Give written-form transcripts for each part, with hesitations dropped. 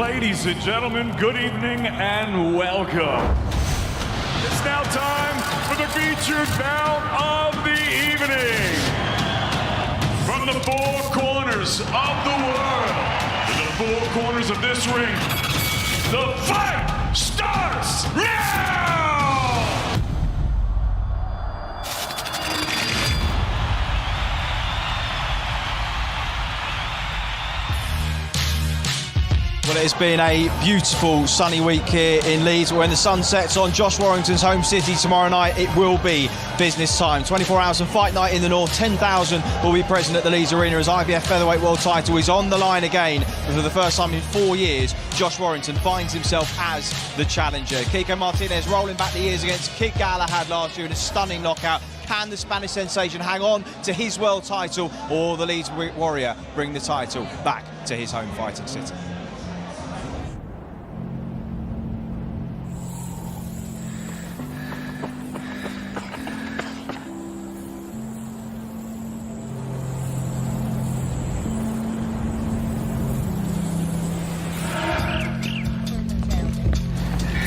Ladies and gentlemen, good evening and welcome. It's now time for the featured bout of the evening. From the four corners of the world, to the four corners of this ring, the fight starts now! Well, it's been a beautiful sunny week here in Leeds. When the sun sets on Josh Warrington's home city tomorrow night, it will be business time. 24 hours and fight night in the north. 10,000 will be present at the Leeds Arena as IBF Featherweight World title is on the line again. For the first time in 4 years, Josh Warrington finds himself as the challenger. Kiko Martinez rolling back the years against Kid Galahad last year in a stunning knockout. Can the Spanish sensation hang on to his world title, or the Leeds Warrior bring the title back to his home fighting city?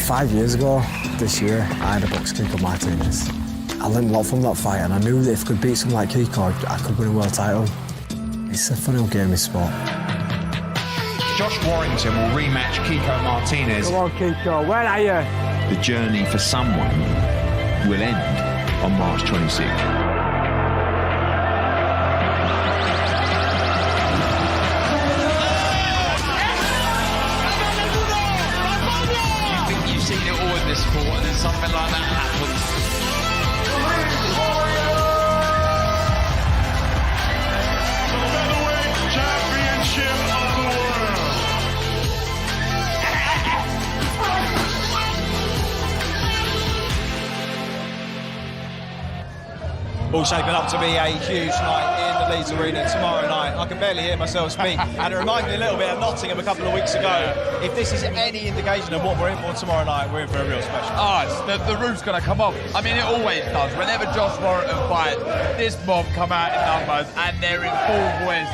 5 years ago, this year, I had a box Kiko Martinez. I learned a lot from that fight, and I knew that if I could beat someone like Kiko, I could win a world title. It's a funny old game, this sport. Josh Warrington will rematch Kiko Martinez. Come on, Kiko, where are you? The journey for someone will end on March 26th. Seen it all in this sport, and then something like that happens. The featherweight championship of the world. All shaping up to be a huge night in the Leeds Arena tomorrow night. I can barely hear myself speak, and it reminds me a little bit of Nottingham a couple of weeks ago. If this is any indication of what we're in for tomorrow night, we're in for a real special. The roof's going to come off. I mean, it always does. Whenever Josh Warrington fights, this mob come out in numbers, and they're in full voice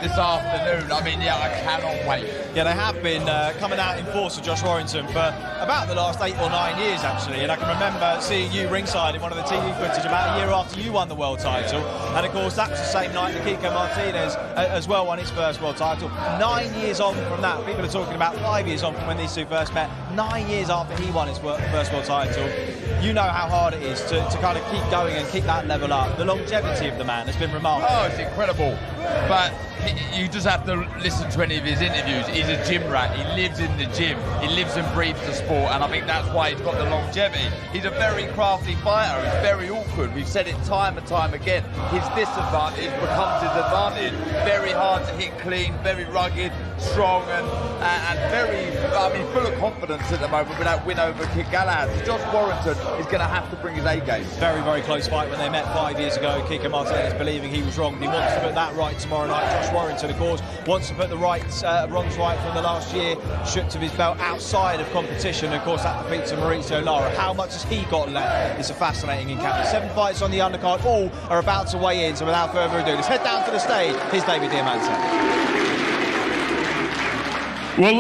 this afternoon. I mean, yeah, I cannot wait. Yeah, they have been coming out in force for Josh Warrington for about the last 8 or 9 years, actually. And I can remember seeing you ringside in one of the TV footage about a year after you won the world title. And of course, that's the same night that Kiko Martinez as well won his first world title. 9 years on from that, people are talking about 5 years on from when these two first met. 9 years after he won his first world title. You know how hard it is to kind of keep going and keep that level up. The longevity of the man has been remarkable. Oh, it's incredible. But you just have to listen to any of his interviews. He's a gym rat. He lives in the gym. He lives and breathes the sport, and I think that's why he's got the longevity. He's a very crafty fighter. He's very awkward. We've said it time and time again. His disadvantage becomes his advantage. Very hard to hit clean, very rugged, strong, and very, full of confidence at the moment with that win over Kid Galahad. So Josh Warrington is going to have to bring his A game. Very, very close fight when they met 5 years ago. Kiko Martinez believing he was wrong, but he wants to put that right tomorrow night. Josh Warrington, of course, wants to put the wrongs right from the last year, stripped of his belt outside of competition. Of course, that defeats Mauricio Lara. How much has he got left? It's a fascinating encounter. 7 fights on the undercard, all are about to weigh in. So without further ado, let's head down to the stage. Here's David Diamante. Well,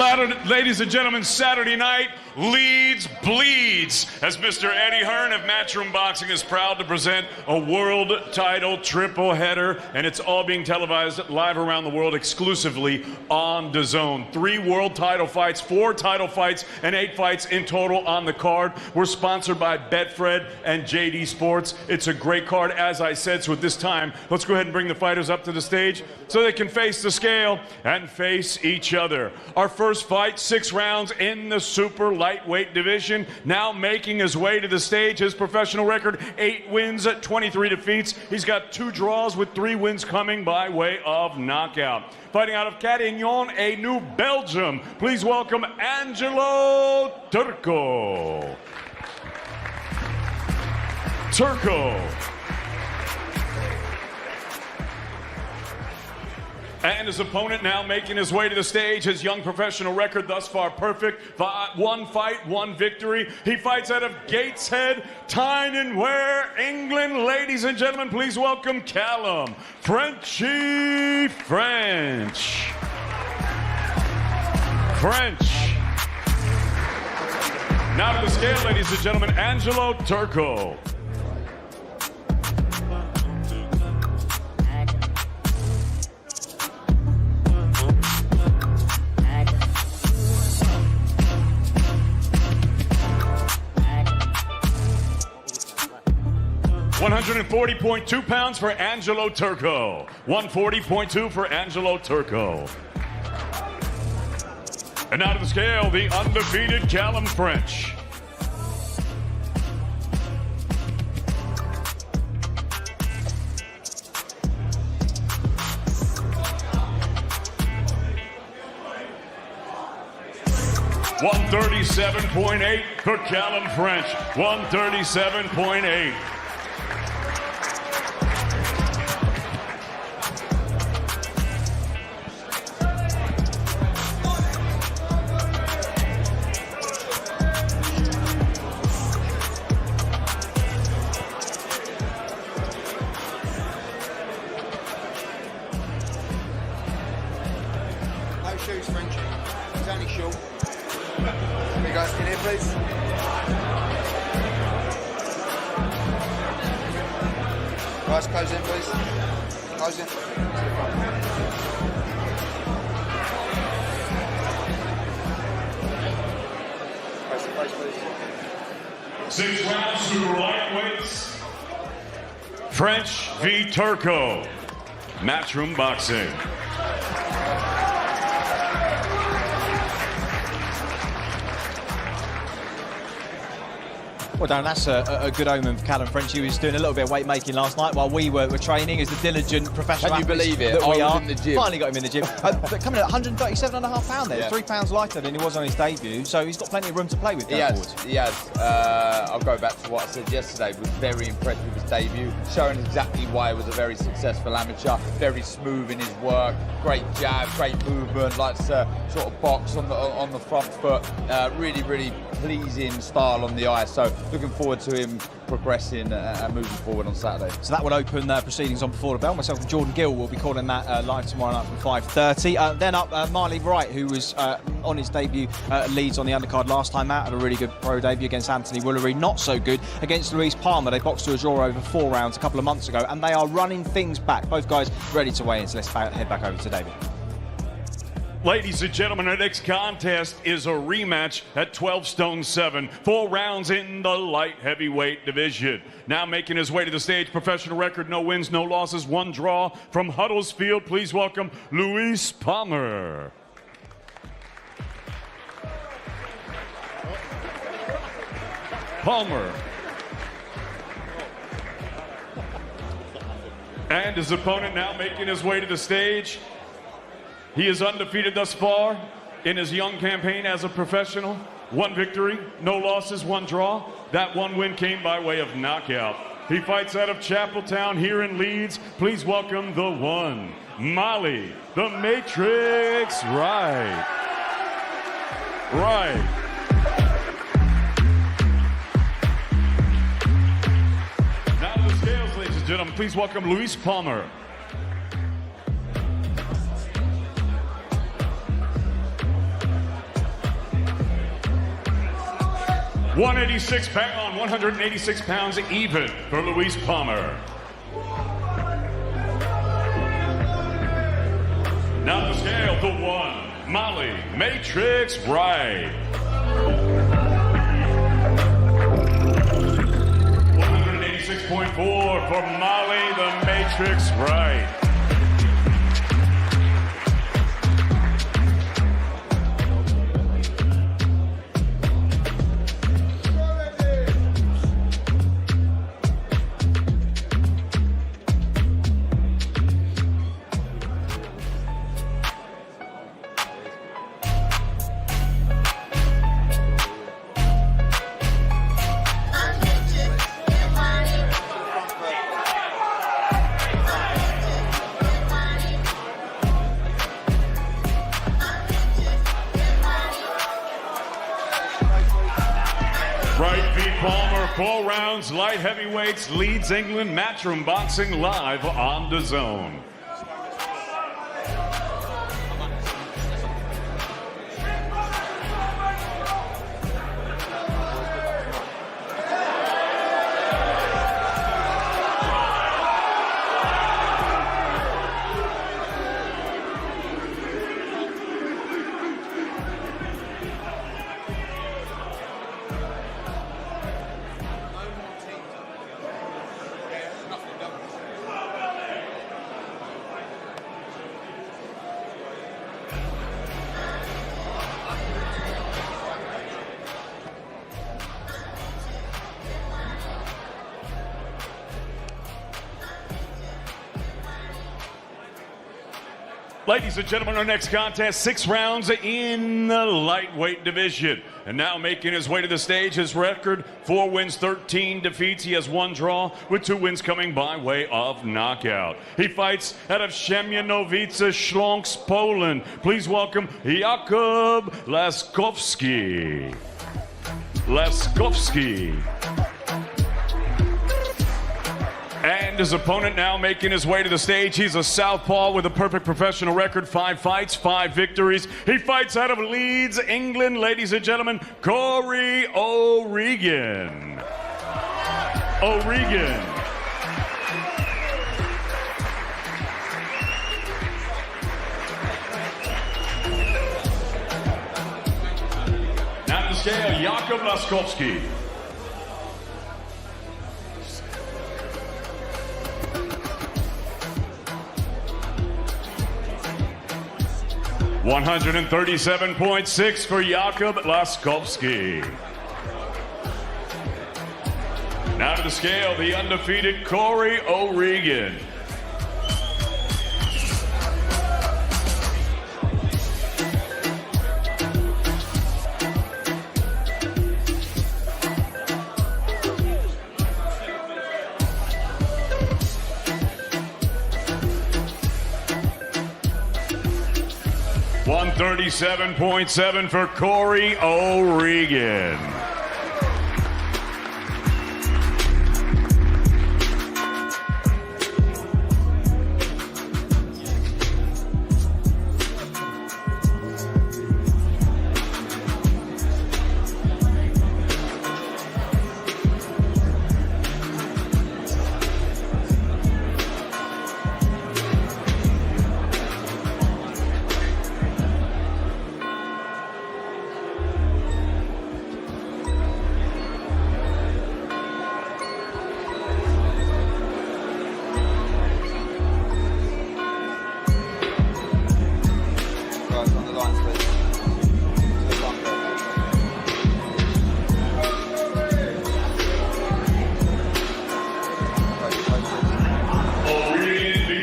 ladies and gentlemen, Saturday night, Leeds bleeds as Mr. Eddie Hearn of Matchroom Boxing is proud to present a world title triple header, and it's all being televised live around the world exclusively on Dazn. 3 world title fights, 4 title fights, and 8 fights in total on the card. We're sponsored by Betfred and JD Sports. It's a great card, as I said, so at this time, let's go ahead and bring the fighters up to the stage so they can face the scale and face each other. Our first fight, 6 rounds in the super lightweight division, now making his way to the stage. His professional record, 8 wins, 23 defeats. He's got 2 draws with 3 wins coming by way of knockout. Fighting out of Carignan, a New Belgium. Please welcome Angelo Turco. Turco. And his opponent now making his way to the stage. His young professional record thus far perfect. 1 fight, 1 victory. He fights out of Gateshead, Tyne and Ware, England. Ladies and gentlemen, please welcome Callum Frenchy French. French. Now to the scale, ladies and gentlemen, Angelo Turco. £140.2 for Angelo Turco. 140.2 for Angelo Turco. And now to the scale, the undefeated Callum French. $137.8 for Callum French. 137.8. No shoes, Frenchie. He's only short. Here we go. In here, please. Guys, close in, please. Close in. Press the face, please. 6 rounds super lightweights. French v. Turco. Matchroom boxing. Well, Darren, that's a good omen for Callum French. He was doing a little bit of weight making last night while we were training as the diligent professional Can you athletes believe it? that we I was are. in the gym. Finally got him in the gym. But coming at 137.5 pounds there, Yeah. 3 pounds lighter than he was on his debut. So he's got plenty of room to play with He going has, forward. he has. I'll go back to what I said yesterday. Was very impressed with his debut, showing exactly why he was a very successful amateur. Very smooth in his work, great jab, great movement, likes to sort of box on the front foot. Really, really pleasing style on the eye. So looking forward to him progressing and moving forward on Saturday. So that will open proceedings on Before the Bell. Myself and Jordan Gill will be calling that live tomorrow night from 5:30. Then up Wright, who was on his debut at Leeds on the undercard last time out, had a really good pro debut against Anthony Woolery. Not so good against Luis Palmer. They boxed to a draw over 4 rounds a couple of months ago, and they are running things back. Both guys ready to weigh in, so let's head back over to David. Ladies and gentlemen, our next contest is a rematch at 12 stone 7. 4 rounds in the light heavyweight division. Now making his way to the stage, professional record, no wins, no losses, 1 draw. From Huddersfield, please welcome Luis Palmer. Palmer. And his opponent now making his way to the stage. He is undefeated thus far in his young campaign as a professional. 1 victory, no losses, 1 draw. That 1 win came by way of knockout. He fights out of Chapeltown here in Leeds. Please welcome the one, Molly, the Matrix Wright. Right. Now to the scales, ladies and gentlemen. Please welcome Luis Palmer. $186 bang on, 186 pounds even for Luis Palmer. Now the scale, the one, Molly, Matrix Wright. 186.4 for Molly, the Matrix Wright. Wright v. Palmer, 4 rounds, light heavyweights, Leeds, England, Matchroom Boxing live on Dazn. Ladies and gentlemen, our next contest, 6 rounds in the lightweight division. And now making his way to the stage, his record, 4 wins, 13 defeats. He has 1 draw, with 2 wins coming by way of knockout. He fights out of Siemianowice, Śląsk, Poland. Please welcome Jakub Laskowski. And his opponent now making his way to the stage. He's a southpaw with a perfect professional record, 5 fights, 5 victories. He fights out of Leeds, England. Ladies and gentlemen, Corey O'Regan. Now to the scale, Jakub Laskowski. 137.6 for Jakub Laskowski. Now to the scale, the undefeated Corey O'Regan. 137.7 for Corey O'Regan.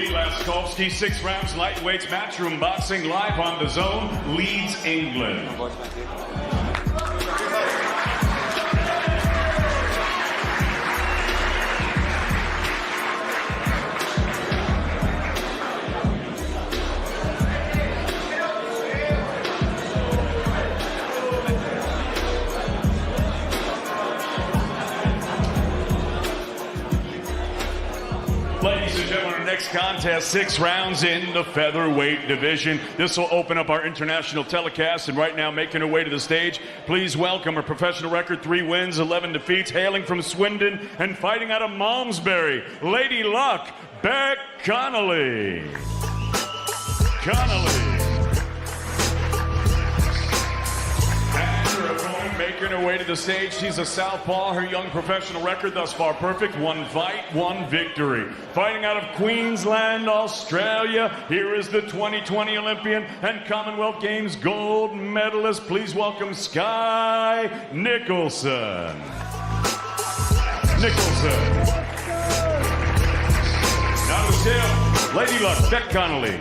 Laskowski, 6 rounds, lightweights, matchroom boxing, live on Dazn, Leeds, England. Ladies and gentlemen, our next contest, 6 rounds in the featherweight division. This will open up our international telecast, and right now making her way to the stage, please welcome her professional record, 3 wins, 11 defeats, hailing from Swindon and fighting out of Malmesbury, Lady Luck, Beck Connolly. Making her way to the stage, she's a southpaw. Her young professional record thus far perfect. 1 fight, 1 victory. Fighting out of Queensland, Australia, here is the 2020 Olympian and Commonwealth Games gold medalist. Please welcome Sky Nicholson. Now to the scale, Lady Luck, Beck Connolly.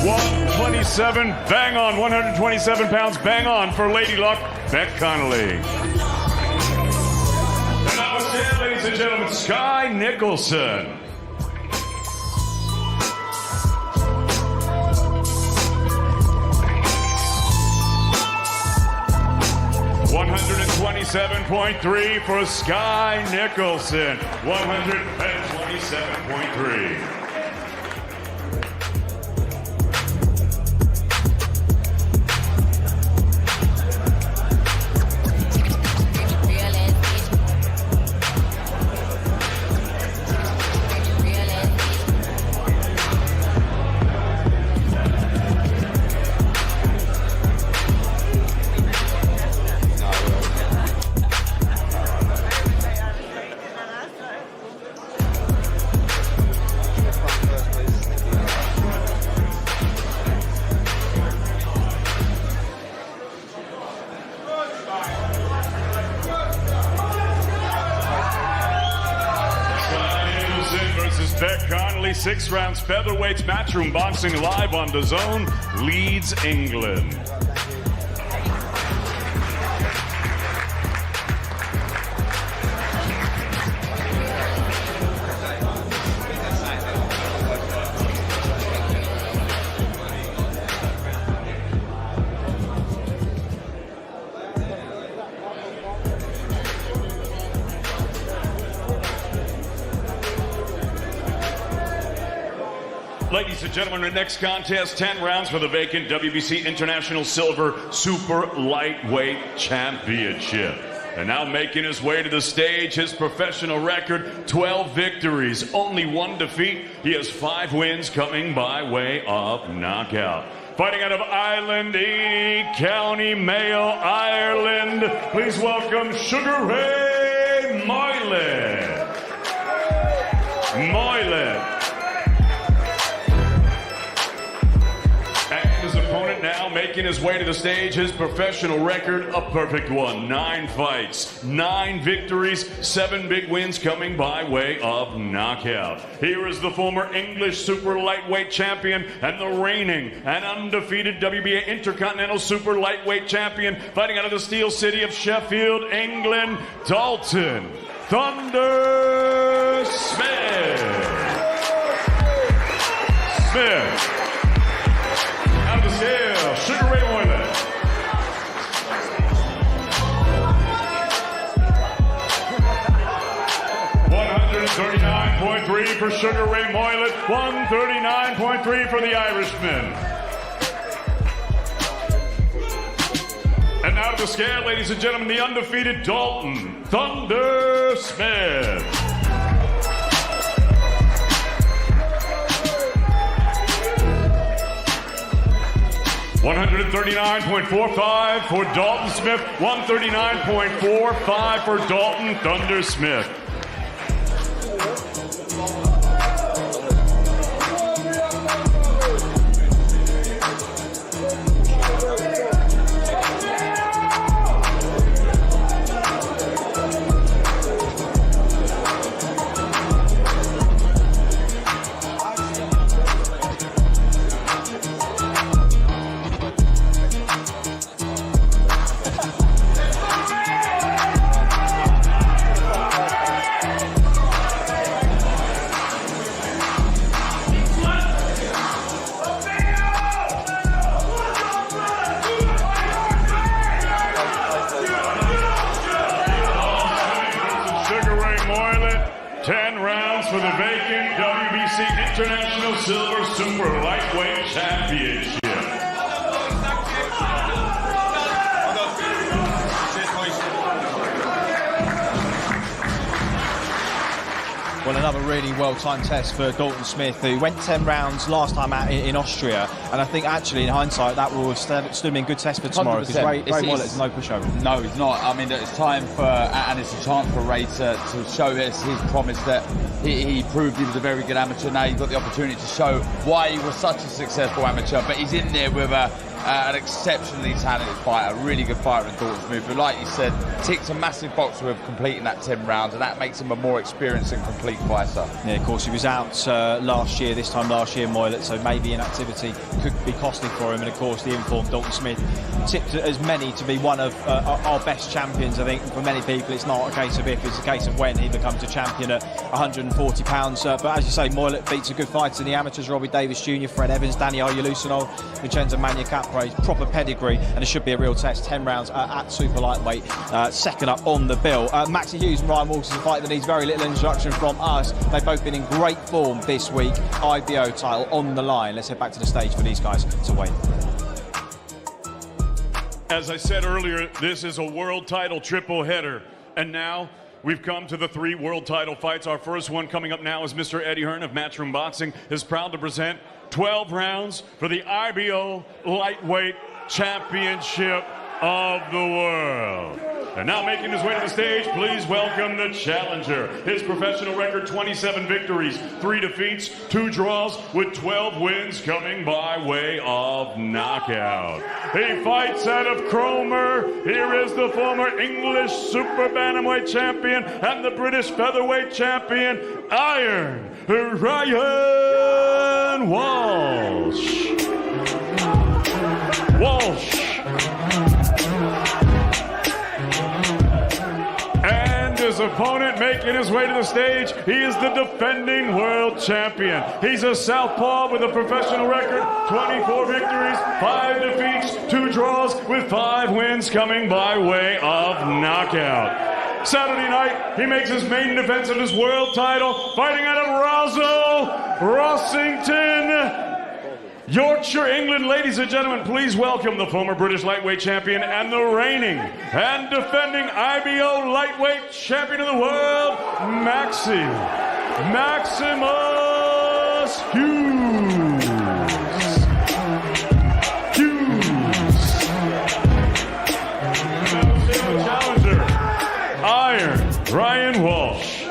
127, bang on, 127 pounds, bang on for Lady Luck, Beck Connolly. And now stand, ladies and gentlemen, Sky Nicholson. $127.3 for Sky Nicholson. 127.3. Connolly, 6 rounds featherweights, Matchroom Boxing live on Dazn, Leeds, England. Ladies and gentlemen, the next contest, 10 rounds for the vacant WBC International Silver Super Lightweight Championship. And now making his way to the stage, his professional record, 12 victories, only 1 defeat. He has 5 wins coming by way of knockout. Fighting out of Island, County Mayo, Ireland, please welcome Sugar Ray Moylan. His opponent now making his way to the stage, his professional record, a perfect one. 9 fights, 9 victories, 7 big wins coming by way of knockout. Here is the former English Super Lightweight Champion and the reigning and undefeated WBA Intercontinental Super Lightweight Champion, fighting out of the Steel City of Sheffield, England, Dalton Thunder Smith. Out of the scale, Sugar Ray Moylan. $139.3 for Sugar Ray Moylan, $139.3 for the Irishman. And out of the scale, ladies and gentlemen, the undefeated Dalton Thunder Smith. $139.45 for Dalton Smith, $139.45 for Dalton Thunder Smith. For the vacant WBC International Silver Super Lightweight Championship. Well, another really well-timed test for Dalton Smith, who went 10 rounds last time out in Austria. And I think, actually, in hindsight, that will have stood him in good test for tomorrow, because Ray Moylan's no pushover. No, he's not. I mean, it's time for, and it's a chance for Ray to show us his promise that he proved he was a very good amateur. Now he's got the opportunity to show why he was such a successful amateur. But he's in there with an exceptionally talented fighter, a really good fighter in Dalton Smith, who, like you said, ticks a massive box with completing that 10 rounds, and that makes him a more experienced and complete fighter. Yeah, of course, he was out this time last year, Moylan, so maybe inactivity could be costly for him. And of course, the informed Dalton Smith tipped as many to be one of our best champions. I think for many people, it's not a case of if, it's a case of when he becomes a champion at 140 pounds. But as you say, Moylan beats a good fighter in the amateurs: Robbie Davis Jr., Fred Evans, Danny Arulucinol, Vincenzo Magna-Capra's proper pedigree, and it should be a real test. 10 rounds at super lightweight. Second up on the bill, Maxie Hughes and Ryan Walsh is a fight that needs very little introduction from us. They've both been in great form this week. IBO title on the line. Let's head back to the stage for these guys to win. As I said earlier, this is a world title triple header, and now we've come to the 3 world title fights. Our first one coming up now is Mr. Eddie Hearn of Matchroom Boxing is proud to present 12 rounds for the IBO Lightweight Championship of the World. And now making his way to the stage, please welcome the challenger. His professional record, 27 victories, 3 defeats, 2 draws, with 12 wins coming by way of knockout. He fights out of Cromer. Here is the former English super bantamweight champion and the British featherweight champion, Iron Ryan Walsh. And his opponent making his way to the stage, he is the defending world champion. He's a southpaw with a professional record, 24 victories, 5 defeats, 2 draws, with 5 wins coming by way of knockout. Saturday night, he makes his main defense of his world title, fighting out of Rossington, Yorkshire, England. Ladies and gentlemen, please welcome the former British lightweight champion and the reigning and defending IBO lightweight champion of the world, Maximus Hughes. Challenger, Iron Ryan Walsh.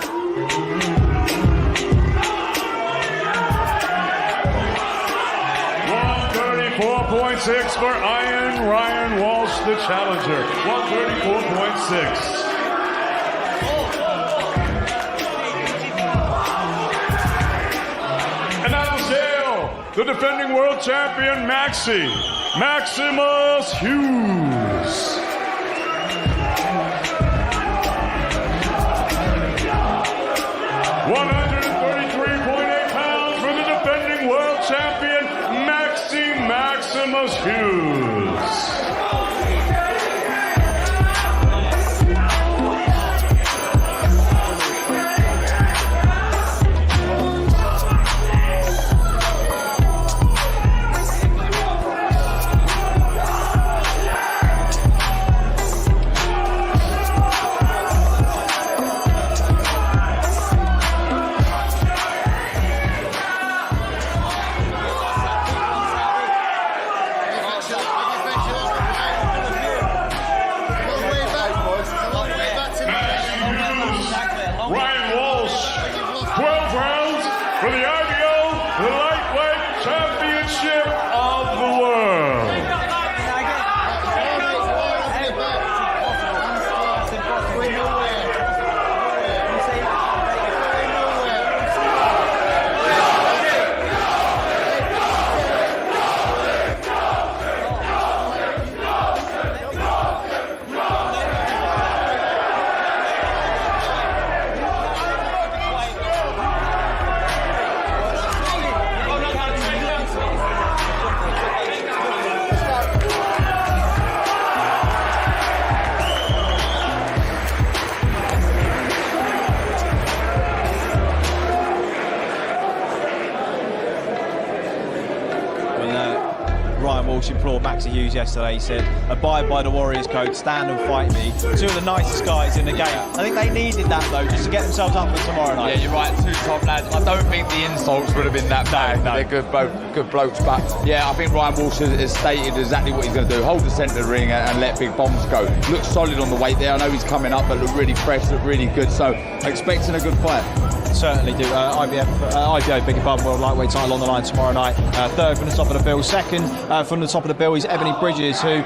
134.6 for Iron Ryan Walsh, the challenger. 134.6. And out of jail, the defending world champion, Maximus Hughes. 133.8 pounds for the defending world champion, Maximus Hughes. Ryan Walsh, 12 rounds for the IBO Lightweight Championship of the World. Ryan Walsh implored Maxi Hughes yesterday. He said, abide by the Warriors code, stand and fight me. 2 of the nicest guys in the game. I think they needed that though, just to get themselves up for tomorrow night. Yeah, you're right, 2 top lads. I don't think the insults would have been that bad. No. They're good blokes, but yeah, I think Ryan Walsh has stated exactly what he's going to do. Hold the centre of the ring and let big bombs go. Looks solid on the weight there. I know he's coming up, but look really fresh, look really good. So expecting a good fight. Certainly do. IBO, beg your pardon, world lightweight title on the line tomorrow night. 3rd from the top of the bill. 2nd from the top of the bill is Ebony Bridges, who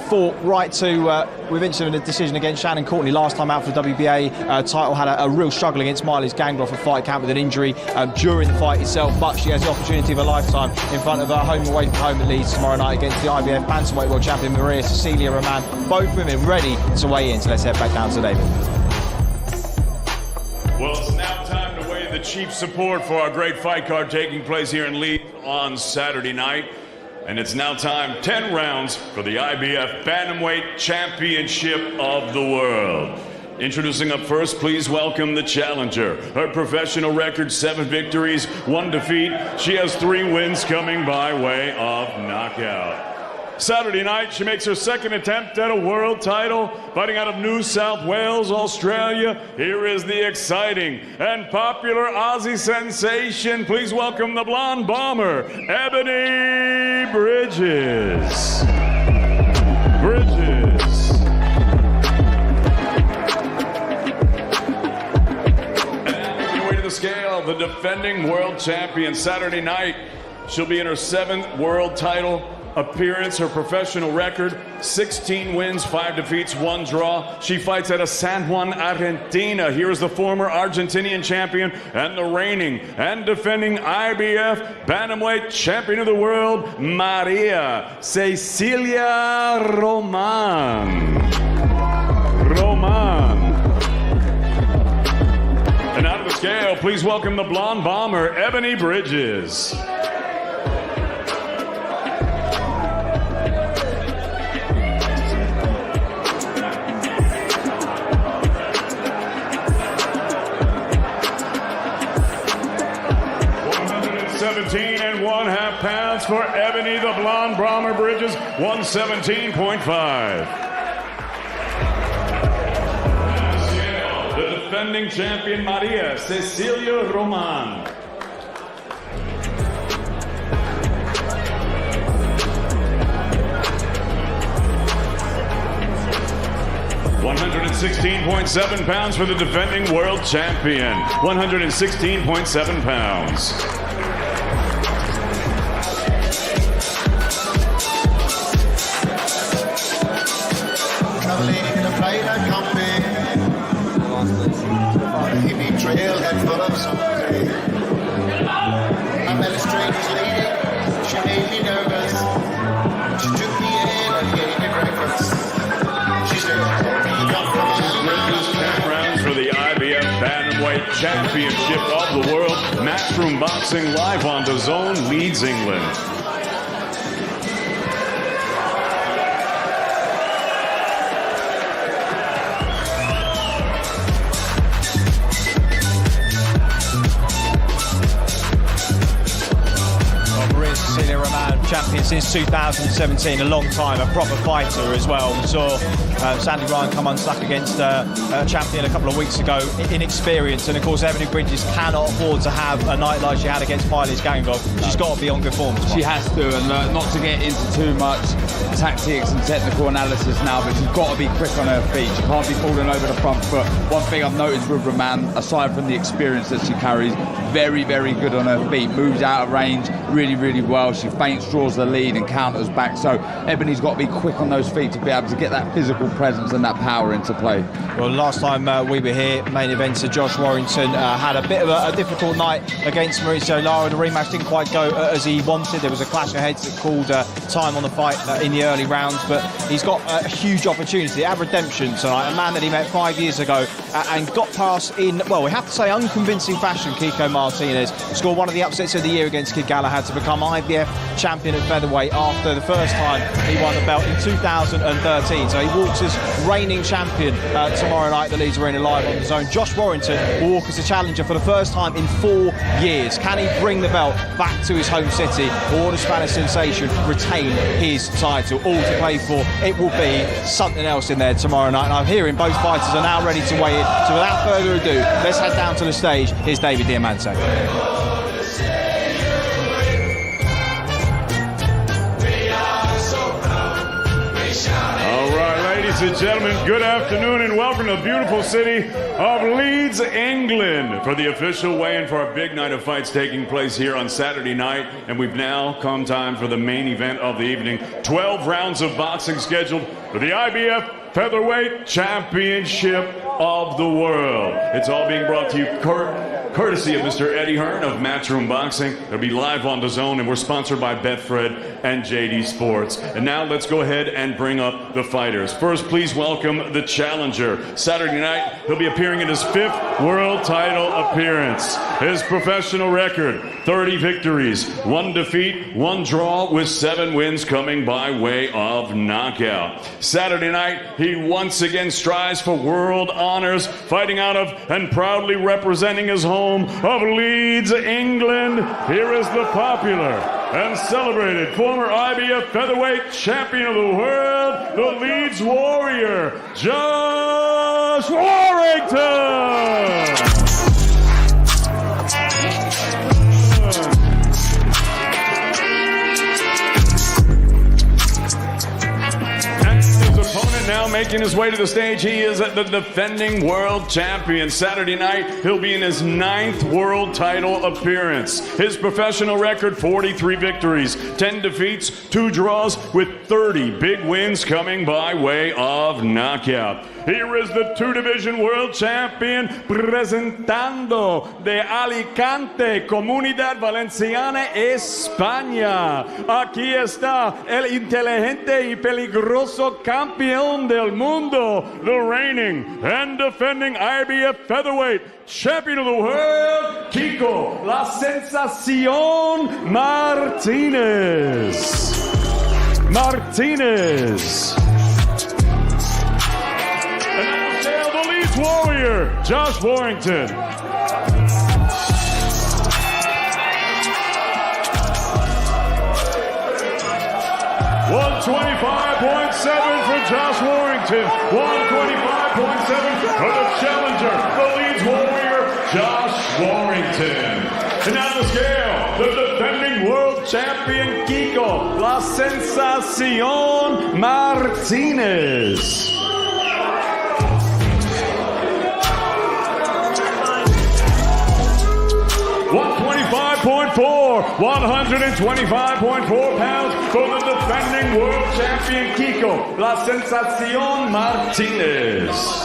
fought right to within a decision against Shannon Courtney last time out for the WBA title. Had a real struggle against Miley's Gangloff at fight camp with an injury during the fight itself, but she has the opportunity of a lifetime in front of her home away from home in Leeds tomorrow night against the IBF bantamweight world champion Maria Cecilia Roman. Both women ready to weigh in, so let's head back down to David. Well, it's now time to weigh the chief support for our great fight card taking place here in Leeds on Saturday night. And it's now time, 10 rounds for the IBF Bantamweight Championship of the World. Introducing up first, please welcome the challenger. Her professional record, 7 victories, 1 defeat. She has 3 wins coming by way of knockout. Saturday night, she makes her 2nd attempt at a world title, fighting out of New South Wales, Australia. Here is the exciting and popular Aussie sensation. Please welcome the blonde bomber, Ebony Bridges. the scale, the defending world champion. Saturday night, she'll be in her 7th world title appearance. Her professional record, 16 wins, 5 defeats, 1 draw. She fights out of San Juan, Argentina. Here is the former Argentinian champion and the reigning and defending IBF Bantamweight champion of the world, Maria Cecilia Roman. And out of the scale, please welcome the blonde bomber, Ebony Bridges. .5 pounds for Ebony, the blonde bomber Bridges, 117.5. The defending champion, Maria Cecilia Roman. £116.7 for the defending world champion. 116.7 pounds. Trailhead full of something. I met a strange lady. She made me nervous. She took me in and gave me breakfast. She said, "Come from Bridges 10 rounds for the IBF Bantamweight Championship of the World. Matchroom Boxing live on Dazn, Leeds, England. Champion since 2017, a long time, a proper fighter as well. We saw Sandy Ryan come unstuck against a champion a couple of weeks ago, inexperienced, and of course Ebony Bridges cannot afford to have a night like she had against Piley's Gangov. She's got to be on good form tomorrow. She has to, and not to get into too much tactics and technical analysis now, but she's got to be quick on her feet. She can't be falling over the front foot. One thing I've noticed with Roman, aside from the experience that she carries, very, very good on her feet, moves out of range really, really well. She feints, draws the lead and counters back, so Ebony's got to be quick on those feet to be able to get that physical presence and that power into play. Well, last time we were here, main eventer Josh Warrington had a bit of a difficult night against Mauricio Lara. The rematch didn't quite go as he wanted. There was a clash of heads that called time on the fight in the early rounds, but he's got a huge opportunity at redemption tonight. A man that he met 5 years ago and got past in, well, we have to say unconvincing fashion. Kiko Martinez scored one of the upsets of the year against Kid Galahad to become IBF champion at featherweight after the first time he won the belt in 2013. So he walks as reigning champion tomorrow night at the Leeds Arena live on Dazn. Josh Warrington will walk as a challenger for the first time in 4 years. Can he bring the belt back to his home city, or will the Spanish sensation retain his title? All to play for. It will be something else in there tomorrow night, and I'm hearing both fighters are now ready to weigh in. So without further ado, let's head down to the stage. Here's David Diamante. Ladies and gentlemen, good afternoon and welcome to the beautiful city of Leeds, England, for the official weigh-in for our big night of fights taking place here on Saturday night. And we've now come time for the main event of the evening. 12 rounds of boxing scheduled for the IBF Featherweight Championship of the World. It's all being brought to you courtesy of Mr. Eddie Hearn of Matchroom Boxing. It'll be live on Dazn, and we're sponsored by Betfred and JD Sports. And now let's go ahead and bring up the fighters. First, please welcome the challenger. Saturday night, he'll be appearing in his 5th world title appearance. His professional record, 30 victories, 1 defeat, 1 draw, with 7 wins coming by way of knockout. Saturday night, he once again strives for world honors, fighting out of and proudly representing his home of Leeds, England. Here is the popular and celebrated former IBF Featherweight Champion of the World, the Leeds Warrior, Josh Warrington! Now making his way to the stage, he is the defending world champion. Saturday night, he'll be in his 9th world title appearance. His professional record, 43 victories, 10 defeats, 2 draws, with 30 big wins coming by way of knockout. Here is the 2-division world champion, presentando de Alicante, Comunidad Valenciana, España. Aquí está el inteligente y peligroso campeón del mundo, the reigning and defending IBF featherweight champion of the world, Kiko, La Sensación Martinez. The Leeds Warrior, Josh Warrington. $125.7 for Josh Warrington. 125.7 for the challenger, the Leeds Warrior, Josh Warrington. And now the scale, the defending world champion, Kiko, La Sensación Martinez. 125.4 pounds for the defending world champion Kiko, La Sensación Martinez.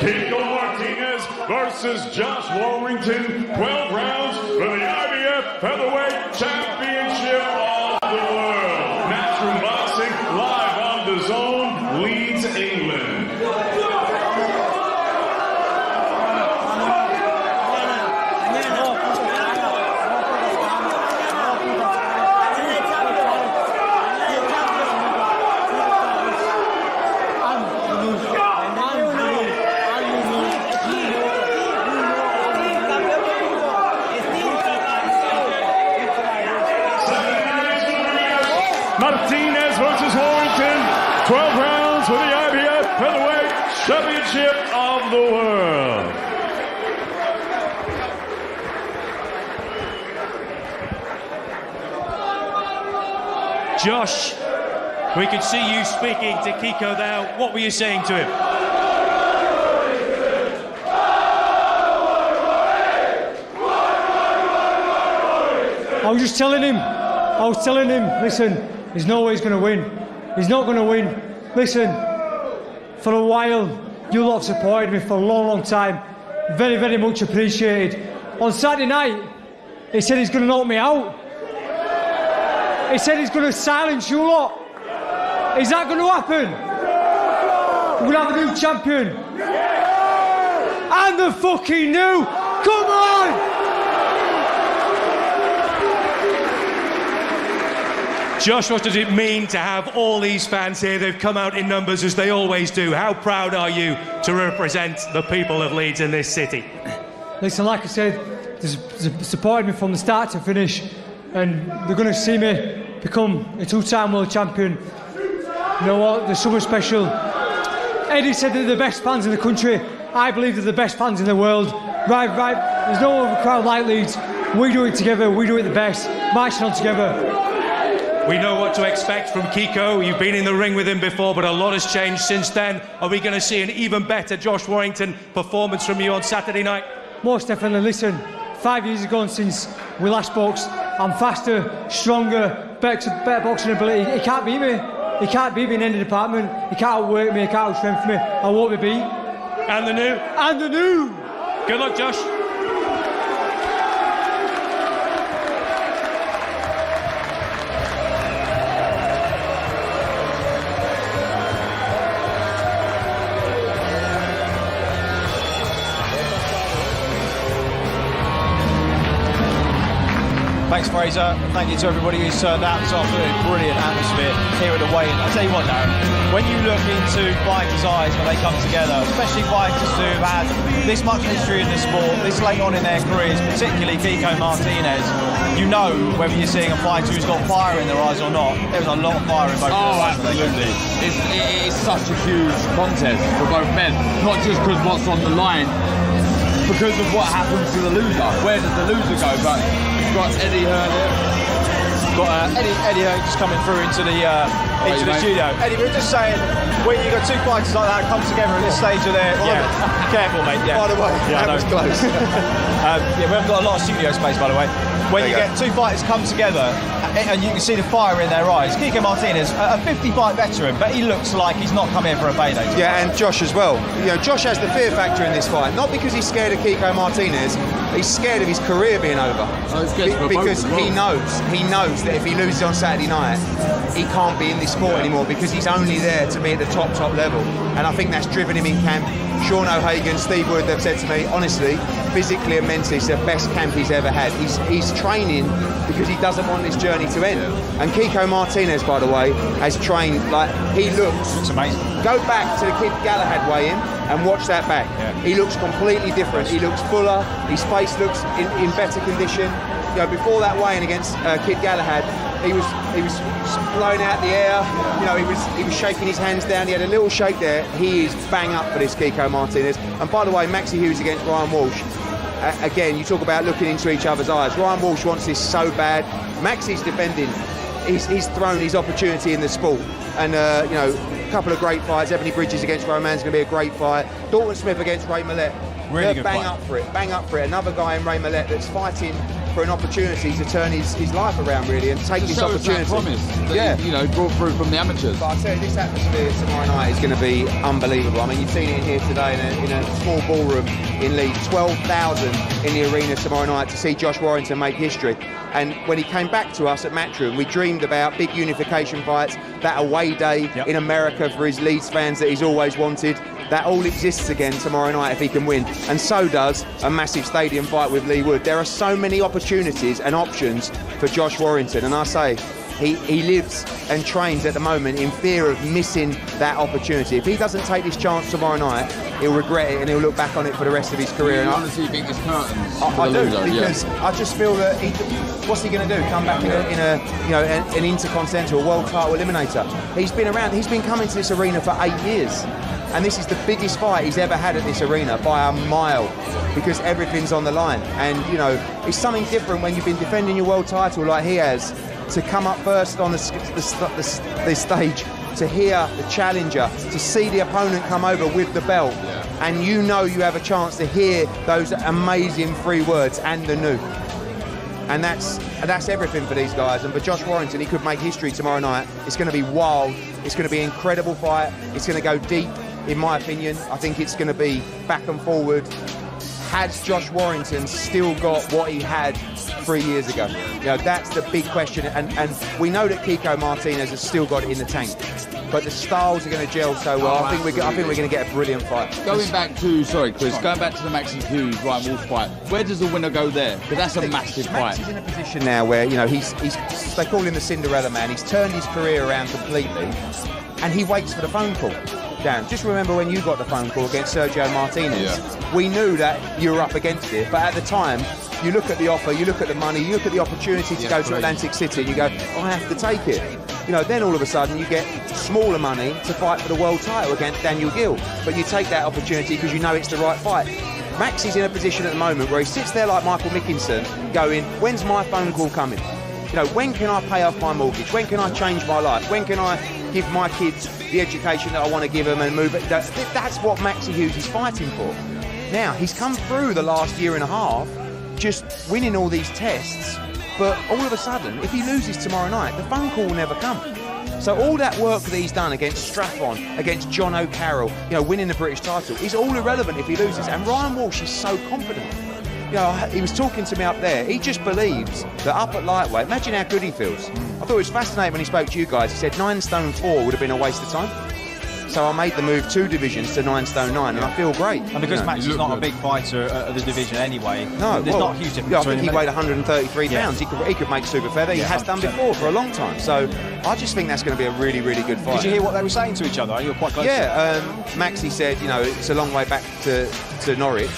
Kiko Martinez versus Josh Warrington, 12 rounds for the IBF Featherweight Championship of the World. Matchroom Boxing, live on Dazn, Leeds, England. Martinez versus Warrington, 12 rounds for the IBF Featherweight Championship of the World. Josh, we could see you speaking to Kiko there. What were you saying to him? I was just telling him, listen, there's no way he's going to win. He's not going to win. Listen, for a while, you lot have supported me for a long, long time. Very, very much appreciated. On Saturday night, he said he's going to knock me out. He said he's going to silence you lot. Is that going to happen? We're going to have a new champion. And the fucking new. Come on! Josh, what does it mean to have all these fans here? They've come out in numbers as they always do. How proud are you to represent the people of Leeds in this city? Listen, like I said, they've supported me from the start to finish, and they're going to see me become a 2-time world champion. You know what? There's something special. Eddie said they're the best fans in the country. I believe they're the best fans in the world. Right. There's no other crowd like Leeds. We do it together. We do it the best. Marching on together. We know what to expect from Kiko. You've been in the ring with him before, but a lot has changed since then. Are we going to see an even better Josh Warrington performance from you on Saturday night? Most definitely. Listen, 5 years ago since we last spoke, I'm faster, stronger, better boxing ability. He can't beat me. He can't beat me in any department. He can't outwork me. He can't outstrength me. I won't be beat. And the new. And the new. Good luck, Josh. Thanks, Fraser. Thank you to everybody who's turned out this afternoon. Brilliant atmosphere here at the weigh-in. I tell you what, Darren, when you look into fighters' eyes when they come together, especially fighters who have had this much history in the sport, this late on in their careers, particularly Kiko Martinez, you know whether you're seeing a fighter who's got fire in their eyes or not. There was a lot of fire in both of their eyes. Absolutely. It is such a huge contest for both men, not just because what's on the line, because of what happens to the loser. Where does the loser go? But you've got Eddie Hearn here. Got Eddie Hearn just coming through into the studio. Eddie, we were just saying, you've got two fighters like that come together at this stage of their... Yeah, careful, mate. Yeah. By the way, yeah, that was close. We haven't got a lot of studio space, by the way. When you get two fighters come together and you can see the fire in their eyes. Kiko Martinez, a 50-fight veteran, but he looks like he's not come here for a payday. Yeah, and Josh as well. You know, Josh has the fear factor in this fight, not because he's scared of Kiko Martinez, he's scared of his career being over. Because he knows that if he loses on Saturday night, he can't be in this sport anymore because he's only there to be at the top level. And I think that's driven him in camp. Sean O'Hagan, Steve Wood, they've said to me, honestly, physically and mentally, it's the best camp he's ever had. He's training because he doesn't want this journey to end. And Kiko Martinez, by the way, has trained like he looks amazing. Go back to the Kid Galahad weigh-in and watch that back. Yeah. He looks completely different. He looks fuller. His face looks in better condition. You know, before that weigh-in against Kid Galahad, he was blowing out the air. You know, he was shaking his hands down. He had a little shake there. He is bang up for this Kiko Martinez. And by the way, Maxi Hughes against Ryan Walsh. Again, you talk about looking into each other's eyes. Ryan Walsh wants this so bad. Maxi's defending. He's thrown his opportunity in the sport. And you know, a couple of great fights. Ebony Bridges against Roman's going to be a great fight. Dalton Smith against Ray Millett. Really good bang fight. up for it. Bang up for it. Another guy in Ray Millett that's fighting for an opportunity to turn his life around really and take this opportunity. Promise that he, brought through from the amateurs. But I tell you, this atmosphere tomorrow night is going to be unbelievable. I mean, you've seen it in here today in a small ballroom in Leeds. 12,000 in the arena tomorrow night to see Josh Warrington make history. And when he came back to us at Matchroom, we dreamed about big unification fights, that away day in America for his Leeds fans that he's always wanted. That all exists again tomorrow night if he can win. And so does a massive stadium fight with Lee Wood. There are so many opportunities and options for Josh Warrington. And I say, he lives and trains at the moment in fear of missing that opportunity. If he doesn't take this chance tomorrow night, he'll regret it and he'll look back on it for the rest of his career. You honestly think this curtains? I do, because I just feel that what's he going to do? Come back in an intercontinental world title eliminator? He's been around. He's been coming to this arena for 8 years. And this is the biggest fight he's ever had at this arena by a mile because everything's on the line. And, you know, it's something different when you've been defending your world title like he has, to come up first on the stage, to hear the challenger, to see the opponent come over with the belt. And you know you have a chance to hear those amazing 3 words, and the new. And that's everything for these guys. And for Josh Warrington, he could make history tomorrow night. It's going to be wild. It's going to be an incredible fight. It's going to go deep. In my opinion, I think it's going to be back and forward. Has Josh Warrington still got what he had 3 years ago? You know, that's the big question. And we know that Kiko Martinez has still got it in the tank. But the styles are going to gel so well. I think we're going to get a brilliant fight. Going back to the Maxi Hughes Ryan Walsh fight, where does the winner go there? Because that's a massive fight. Maxi's in a position now where, you know, he's they call him the Cinderella man. He's turned his career around completely, and he waits for the phone call. Dan, just remember when you got the phone call against Sergio Martinez. We knew that you were up against it, but at the time, you look at the offer, you look at the money, you look at the opportunity to go to Atlantic City, and you go, I have to take it. You know, then all of a sudden you get smaller money to fight for the world title against Daniel Gill, but you take that opportunity because you know it's the right fight. Maxi's in a position at the moment where he sits there like Michael Mickinson going, when's my phone call coming? You know, when can I pay off my mortgage? When can I change my life? When can I give my kids the education that I want to give them and move it? That's what Maxi Hughes is fighting for. Now, he's come through the last year and a half just winning all these tests, But all of a sudden, if he loses tomorrow night, the phone call will never come. So all that work that he's done against Strathon, against John O'Carroll, winning the British title, is all irrelevant if he loses. And Ryan Walsh is so confident. He was talking to me up there. He just believes that up at lightweight, imagine how good he feels. I thought it was fascinating when he spoke to you guys. He said 9 stone 4 would have been a waste of time. So I made the move 2 divisions to 9 stone 9, and I feel great. And because Max is not a big fighter of the division anyway, there's not a huge difference. I think he weighed 133 pounds. He could make super feather. He has done before for a long time. So I just think that's going to be a really, really good fight. Did you hear what they were saying to each other? You were quite close. Maxie said, it's a long way back to Norwich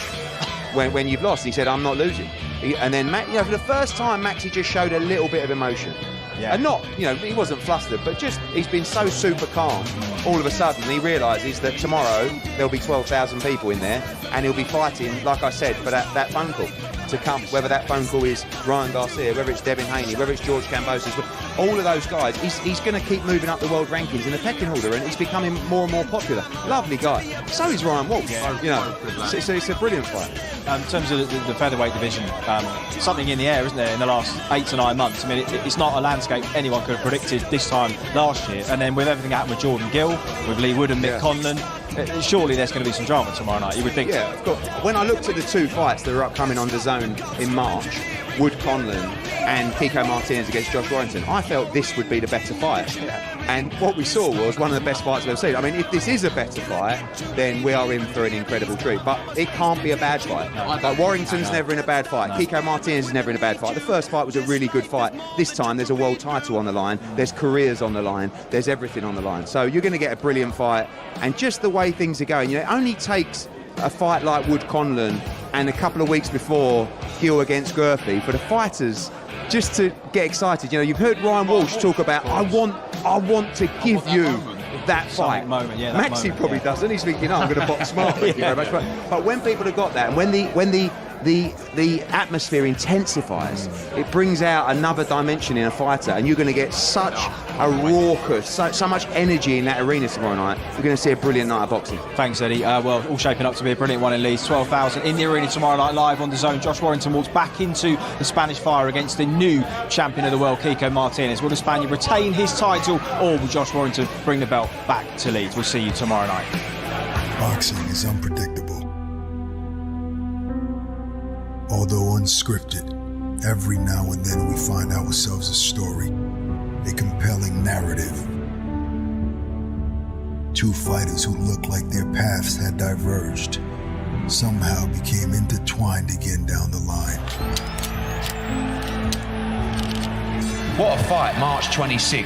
when you've lost. He said, I'm not losing. And then, for the first time, Maxie just showed a little bit of emotion. Yeah. And not, he wasn't flustered, but just he's been so super calm. All of a sudden, he realises that tomorrow there'll be 12,000 people in there, and he'll be fighting, like I said, for that phone call to come. Whether that phone call is Ryan Garcia, whether it's Devin Haney, whether it's George Kambosos, all of those guys, he's going to keep moving up the world rankings in the pecking order, and he's becoming more and more popular. Lovely guy. So is Ryan Walsh. It's a brilliant fight. In terms of the featherweight division, something in the air, isn't there, in the last 8 to 9 months? I mean, it's not a landscape anyone could have predicted this time last year. And then with everything that happened with Jordan Gill, with Lee Wood and Mick Conlon, surely there's going to be some drama tomorrow night, you would think. Yeah, of course. When I looked at the 2 fights that are upcoming on Dazn in March, Wood Conlon and Kiko Martinez against Josh Warrington, I felt this would be the better fight. And what we saw was one of the best fights I've ever seen. I mean, if this is a better fight, then we are in for an incredible treat. But it can't be a bad fight. Like Warrington's never in a bad fight. Kiko Martinez is never in a bad fight. The first fight was a really good fight. This time there's a world title on the line. There's careers on the line. There's everything on the line. So you're going to get a brilliant fight. And just the way things are going, it only takes a fight like Wood Conlon and a couple of weeks before Gill against Gurphy for the fighters just to get excited. You've heard Ryan Walsh talk about, I want to give you that fight. Maxie probably doesn't. He's thinking, I'm going to box smart. Thank you very much. But when people have got that, and when the atmosphere intensifies, it brings out another dimension in a fighter, and you're going to get such a raucous, so much energy in that arena tomorrow night. You're going to see a brilliant night of boxing. Thanks, Eddie. Well, all shaping up to be a brilliant one in Leeds. 12,000 in the arena tomorrow night, live on Dazn. Josh Warrington walks back into the Spanish fire against the new champion of the world, Kiko Martinez. Will the Spaniard retain his title, or will Josh Warrington bring the belt back to Leeds? We'll see you tomorrow night. Boxing is unpredictable. Although unscripted, every now and then we find ourselves a story, a compelling narrative. 2 fighters who looked like their paths had diverged somehow became intertwined again down the line. What a fight, March 26th.